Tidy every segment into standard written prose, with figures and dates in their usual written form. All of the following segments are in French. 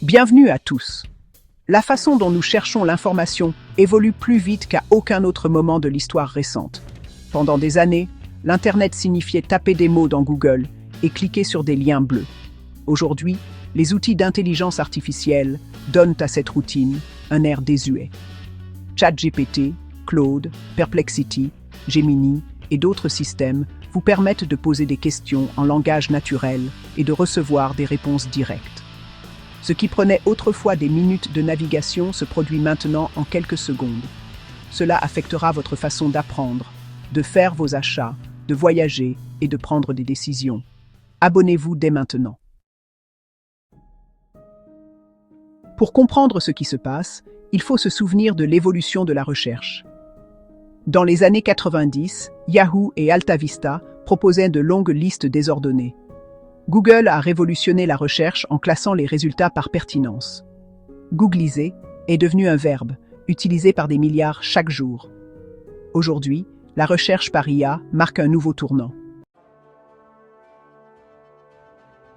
Bienvenue à tous. La façon dont nous cherchons l'information évolue plus vite qu'à aucun autre moment de l'histoire récente. Pendant des années, l'Internet signifiait taper des mots dans Google et cliquer sur des liens bleus. Aujourd'hui, les outils d'intelligence artificielle donnent à cette routine un air désuet. ChatGPT, Claude, Perplexity, Gemini et d'autres systèmes vous permettent de poser des questions en langage naturel et de recevoir des réponses directes. Ce qui prenait autrefois des minutes de navigation se produit maintenant en quelques secondes. Cela affectera votre façon d'apprendre, de faire vos achats, de voyager et de prendre des décisions. Abonnez-vous dès maintenant. Pour comprendre ce qui se passe, il faut se souvenir de l'évolution de la recherche. Dans les années 90, Yahoo et AltaVista proposaient de longues listes désordonnées. Google a révolutionné la recherche en classant les résultats par pertinence. Googliser est devenu un verbe, utilisé par des milliards chaque jour. Aujourd'hui, la recherche par IA marque un nouveau tournant.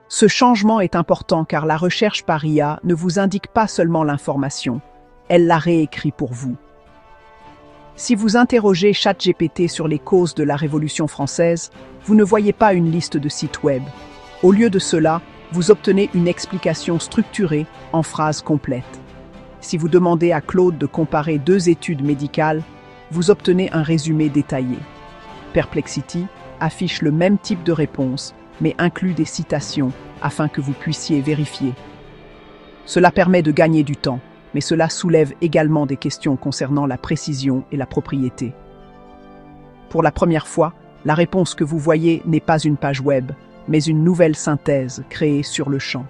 Ce changement est important car la recherche par IA ne vous indique pas seulement l'information, elle la réécrit pour vous. Si vous interrogez ChatGPT sur les causes de la Révolution française, vous ne voyez pas une liste de sites web. Au lieu de cela, vous obtenez une explication structurée en phrases complètes. Si vous demandez à Claude de comparer deux études médicales, vous obtenez un résumé détaillé. Perplexity affiche le même type de réponse, mais inclut des citations afin que vous puissiez vérifier. Cela permet de gagner du temps, mais cela soulève également des questions concernant la précision et la propriété. Pour la première fois, la réponse que vous voyez n'est pas une page web, mais une nouvelle synthèse créée sur le champ.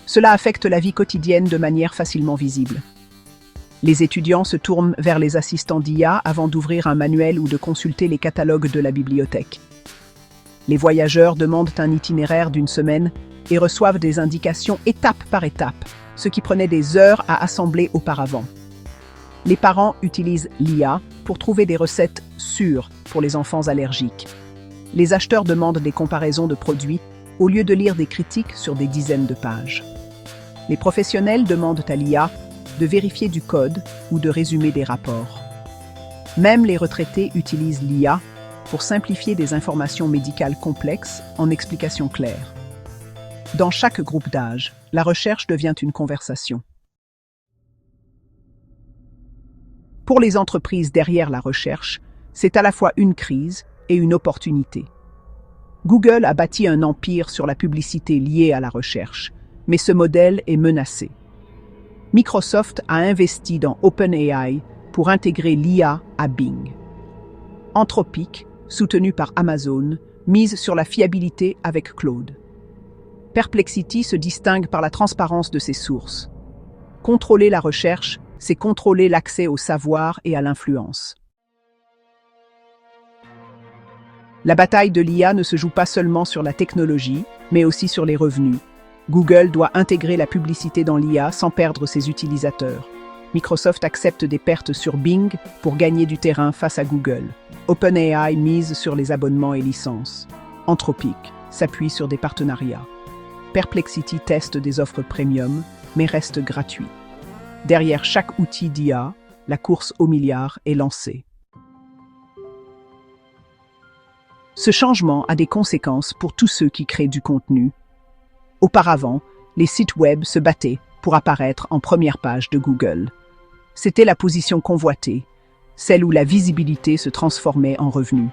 Cela affecte la vie quotidienne de manière facilement visible. Les étudiants se tournent vers les assistants d'IA avant d'ouvrir un manuel ou de consulter les catalogues de la bibliothèque. Les voyageurs demandent un itinéraire d'une semaine et reçoivent des indications étape par étape, ce qui prenait des heures à assembler auparavant. Les parents utilisent l'IA pour trouver des recettes sûres pour les enfants allergiques. Les acheteurs demandent des comparaisons de produits au lieu de lire des critiques sur des dizaines de pages. Les professionnels demandent à l'IA de vérifier du code ou de résumer des rapports. Même les retraités utilisent l'IA pour simplifier des informations médicales complexes en explications claires. Dans chaque groupe d'âge, la recherche devient une conversation. Pour les entreprises derrière la recherche, c'est à la fois une crise et une opportunité. Google a bâti un empire sur la publicité liée à la recherche, mais ce modèle est menacé. Microsoft a investi dans OpenAI pour intégrer l'IA à Bing. Anthropic, soutenu par Amazon, mise sur la fiabilité avec Claude. Perplexity se distingue par la transparence de ses sources. Contrôler la recherche, c'est contrôler l'accès au savoir et à l'influence. La bataille de l'IA ne se joue pas seulement sur la technologie, mais aussi sur les revenus. Google doit intégrer la publicité dans l'IA sans perdre ses utilisateurs. Microsoft accepte des pertes sur Bing pour gagner du terrain face à Google. OpenAI mise sur les abonnements et licences. Anthropic s'appuie sur des partenariats. Perplexity teste des offres premium, mais reste gratuit. Derrière chaque outil d'IA, la course au milliard est lancée. Ce changement a des conséquences pour tous ceux qui créent du contenu. Auparavant, les sites web se battaient pour apparaître en première page de Google. C'était la position convoitée, celle où la visibilité se transformait en revenu.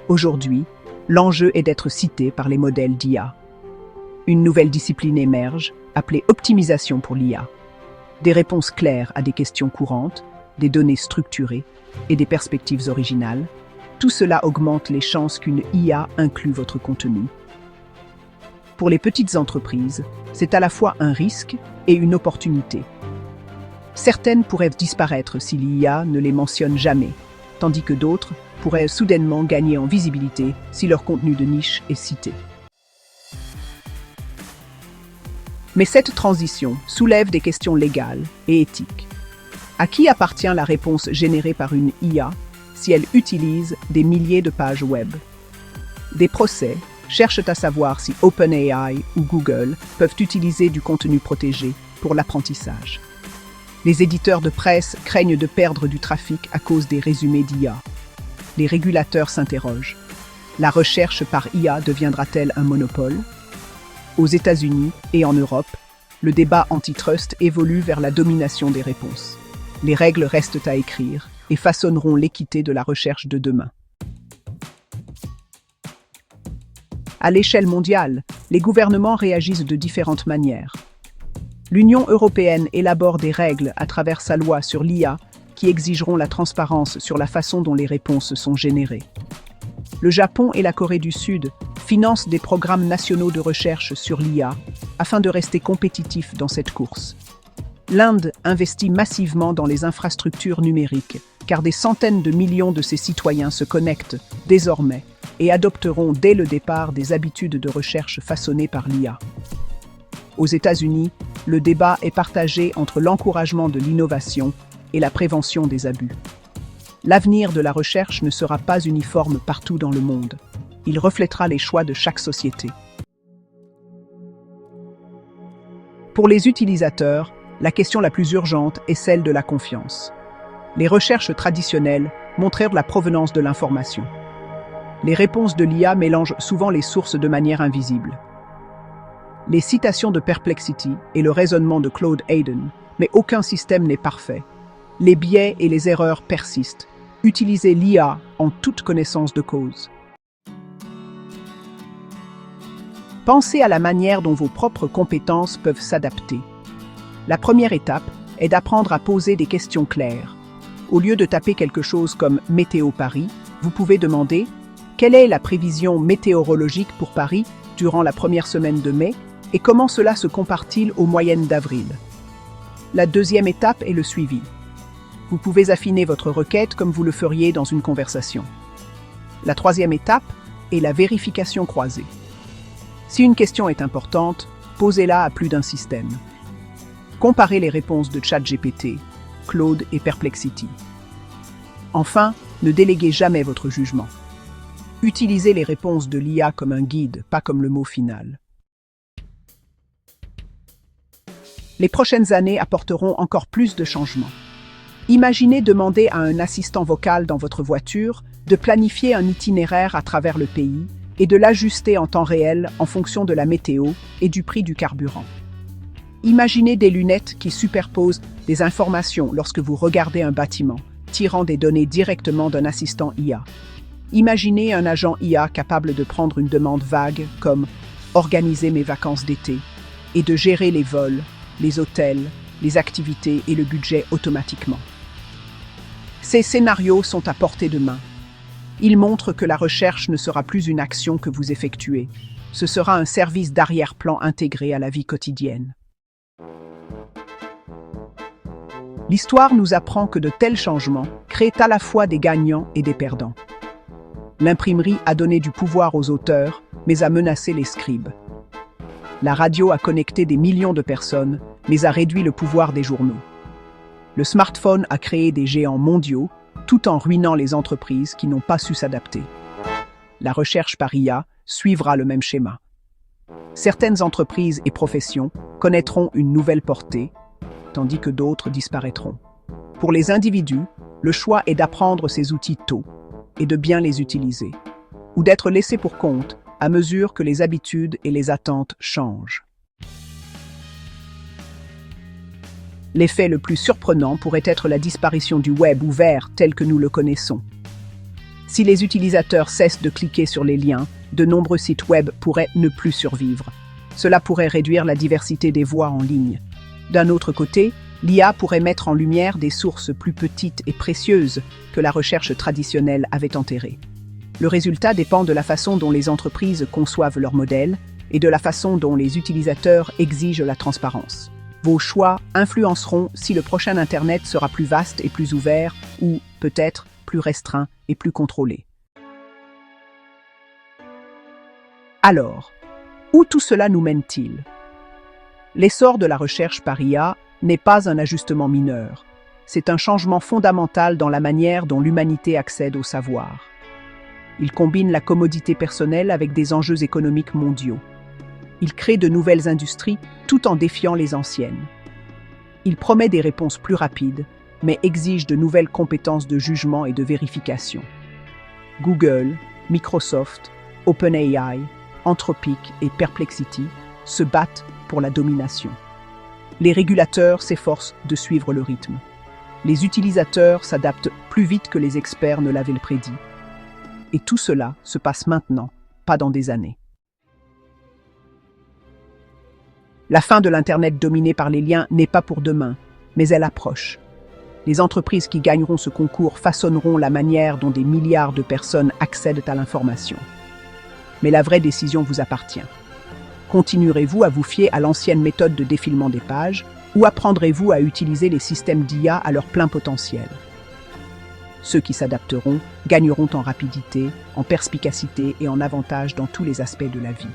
Aujourd'hui, l'enjeu est d'être cité par les modèles d'IA. Une nouvelle discipline émerge, appelée optimisation pour l'IA. Des réponses claires à des questions courantes, des données structurées et des perspectives originales, tout cela augmente les chances qu'une IA inclue votre contenu. Pour les petites entreprises, c'est à la fois un risque et une opportunité. Certaines pourraient disparaître si l'IA ne les mentionne jamais, tandis que d'autres pourraient soudainement gagner en visibilité si leur contenu de niche est cité. Mais cette transition soulève des questions légales et éthiques. À qui appartient la réponse générée par une IA si elle utilise des milliers de pages web? Des procès cherchent à savoir si OpenAI ou Google peuvent utiliser du contenu protégé pour l'apprentissage. Les éditeurs de presse craignent de perdre du trafic à cause des résumés d'IA. Les régulateurs s'interrogent. La recherche par IA deviendra-t-elle un monopole? Aux États-Unis et en Europe, le débat antitrust évolue vers la domination des réponses. Les règles restent à écrire et façonneront l'équité de la recherche de demain. À l'échelle mondiale, les gouvernements réagissent de différentes manières. L'Union européenne élabore des règles à travers sa loi sur l'IA qui exigeront la transparence sur la façon dont les réponses sont générées. Le Japon et la Corée du Sud financent des programmes nationaux de recherche sur l'IA afin de rester compétitifs dans cette course. L'Inde investit massivement dans les infrastructures numériques, car des centaines de millions de ses citoyens se connectent désormais et adopteront dès le départ des habitudes de recherche façonnées par l'IA. Aux États-Unis, le débat est partagé entre l'encouragement de l'innovation et la prévention des abus. L'avenir de la recherche ne sera pas uniforme partout dans le monde. Il reflètera les choix de chaque société. Pour les utilisateurs, la question la plus urgente est celle de la confiance. Les recherches traditionnelles montrèrent la provenance de l'information. Les réponses de l'IA mélangent souvent les sources de manière invisible. Les citations de Perplexity et le raisonnement de Claude Hayden, mais aucun système n'est parfait. Les biais et les erreurs persistent. Utilisez l'IA en toute connaissance de cause. Pensez à la manière dont vos propres compétences peuvent s'adapter. La première étape est d'apprendre à poser des questions claires. Au lieu de taper quelque chose comme « Météo Paris », vous pouvez demander « Quelle est la prévision météorologique pour Paris durant la première semaine de mai et comment cela se compare-t-il aux moyennes d'avril ?» La deuxième étape est le suivi. Vous pouvez affiner votre requête comme vous le feriez dans une conversation. La troisième étape est la vérification croisée. Si une question est importante, posez-la à plus d'un système. Comparez les réponses de ChatGPT, Claude et Perplexity. Enfin, ne déléguez jamais votre jugement. Utilisez les réponses de l'IA comme un guide, pas comme le mot final. Les prochaines années apporteront encore plus de changements. Imaginez demander à un assistant vocal dans votre voiture de planifier un itinéraire à travers le pays et de l'ajuster en temps réel en fonction de la météo et du prix du carburant. Imaginez des lunettes qui superposent des informations lorsque vous regardez un bâtiment, tirant des données directement d'un assistant IA. Imaginez un agent IA capable de prendre une demande vague comme « organiser mes vacances d'été » et de gérer les vols, les hôtels, les activités et le budget automatiquement. Ces scénarios sont à portée de main. Ils montrent que la recherche ne sera plus une action que vous effectuez. Ce sera un service d'arrière-plan intégré à la vie quotidienne. L'histoire nous apprend que de tels changements créent à la fois des gagnants et des perdants. L'imprimerie a donné du pouvoir aux auteurs, mais a menacé les scribes. La radio a connecté des millions de personnes, mais a réduit le pouvoir des journaux. Le smartphone a créé des géants mondiaux, tout en ruinant les entreprises qui n'ont pas su s'adapter. La recherche par IA suivra le même schéma. Certaines entreprises et professions connaîtront une nouvelle portée, tandis que d'autres disparaîtront. Pour les individus, le choix est d'apprendre ces outils tôt et de bien les utiliser, ou d'être laissé pour compte à mesure que les habitudes et les attentes changent. L'effet le plus surprenant pourrait être la disparition du web ouvert tel que nous le connaissons. Si les utilisateurs cessent de cliquer sur les liens, de nombreux sites web pourraient ne plus survivre. Cela pourrait réduire la diversité des voix en ligne. D'un autre côté, l'IA pourrait mettre en lumière des sources plus petites et précieuses que la recherche traditionnelle avait enterrées. Le résultat dépend de la façon dont les entreprises conçoivent leurs modèles et de la façon dont les utilisateurs exigent la transparence. Vos choix influenceront si le prochain Internet sera plus vaste et plus ouvert ou, peut-être, plus restreint et plus contrôlé. Alors, où tout cela nous mène-t-il? L'essor de la recherche par IA n'est pas un ajustement mineur. C'est un changement fondamental dans la manière dont l'humanité accède au savoir. Il combine la commodité personnelle avec des enjeux économiques mondiaux. Il crée de nouvelles industries tout en défiant les anciennes. Il promet des réponses plus rapides, mais exige de nouvelles compétences de jugement et de vérification. Google, Microsoft, OpenAI, Anthropic et Perplexity se battent pour la domination. Les régulateurs s'efforcent de suivre le rythme. Les utilisateurs s'adaptent plus vite que les experts ne l'avaient prédit. Et tout cela se passe maintenant, pas dans des années. La fin de l'Internet dominé par les liens n'est pas pour demain, mais elle approche. Les entreprises qui gagneront ce concours façonneront la manière dont des milliards de personnes accèdent à l'information. Mais la vraie décision vous appartient. Continuerez-vous à vous fier à l'ancienne méthode de défilement des pages ou apprendrez-vous à utiliser les systèmes d'IA à leur plein potentiel? Ceux qui s'adapteront gagneront en rapidité, en perspicacité et en avantage dans tous les aspects de la vie.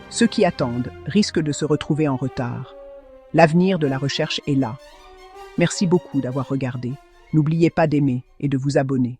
Ceux qui attendent risquent de se retrouver en retard. L'avenir de la recherche est là. Merci beaucoup d'avoir regardé. N'oubliez pas d'aimer et de vous abonner.